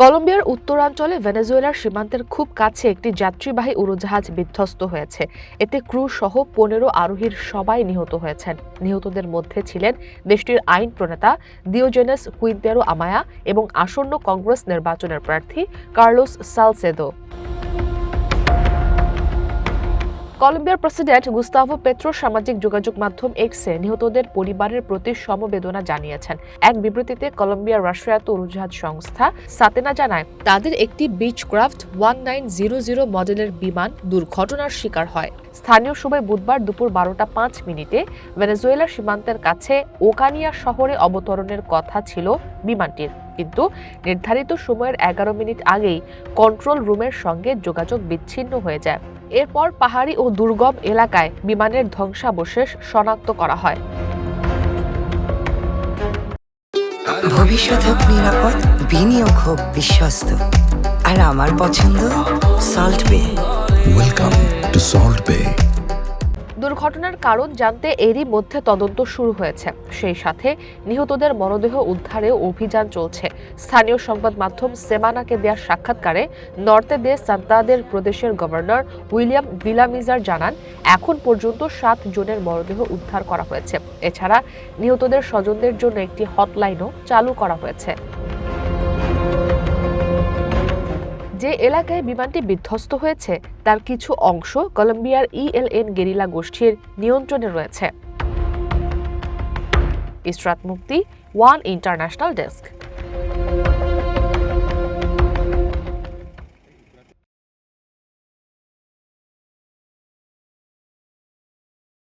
কলম্বিয়ার উত্তরাঞ্চলে ভেনেজুয়েলার সীমান্তের খুব কাছে একটি যাত্রীবাহী উড়োজাহাজ বিধ্বস্ত হয়েছে। এতে ক্রু সহ ১৫ আরোহীর সবাই নিহত হয়েছেন। নিহতদের মধ্যে ছিলেন দেশটির আইন প্রণেতা দিওজেনেস কুইন্তেরো আমায়া এবং আসন্ন কংগ্রেস নির্বাচনের প্রার্থী কার্লোস সালসেদো। কলম্বিয়ার প্রেসিডেন্ট গুস্তাভো পেট্রো সামাজিক যোগাযোগ মাধ্যম এক্সে নিহতদের পরিবারের প্রতি সমবেদনা জানিয়েছেন। এক বিবৃতিতে কলম্বিয়ার রাষ্ট্রায়ত্ত উড়োজাহাজ সংস্থা সাতেনা জানায়, তাদের একটি বিচক্রাফট 1900 মডেলের বিমান দুর্ঘটনার শিকার হয়। স্থানীয় সময় বুধবার দুপুর 12টা 5 মিনিটে ভেনেজুয়েলার সীমান্তের কাছে ওকানিয়া শহরে অবতরণের কথা ছিল বিমানটির, কিন্তু নির্ধারিত সময়ের 11 মিনিট আগেই কন্ট্রোল রুমের সঙ্গে যোগাযোগ বিচ্ছিন্ন হয়ে যায়। এরপর পাহাড়ি ও দুর্গম এলাকায় বিমানের ধ্বংসাবশেষ শনাক্ত করা হয়। ভবিষ্যৎ হোক নিরাপদ, বিনিয়োগ হোক বিশ্বস্ত, আর আমার পছন্দ সল্ট বে। ওয়েলকাম টু সল্ট বে। দুর্ঘটনার কারণ জানতে এরই মধ্যে তদন্ত শুরু হয়েছে। সেই সাথে নিহতদের মরদেহ উদ্ধারেও অভিযান চলছে। স্থানীয় সংবাদ মাধ্যম সেমানাকে দেয়া সাক্ষাৎকারে নর্তে দে সান্তাদের প্রদেশের গভর্নর উইলিয়াম ভিলামিজার জানান, এখন পর্যন্ত 7 জনের মরদেহ উদ্ধার করা হয়েছে। এছাড়া নিহতদের স্বজনদের জন্য একটি হটলাইনও চালু করা হয়েছে। যে এলাকায় বিমানটি বিধ্বস্ত হয়েছে তার কিছু অংশ কলম্বিয়ার ইএলএন গেরিলা গোষ্ঠীর নিয়ন্ত্রণে রয়েছে। ইসরাত মুক্তি, ওয়ান ইন্টারন্যাশনাল ডেস্ক।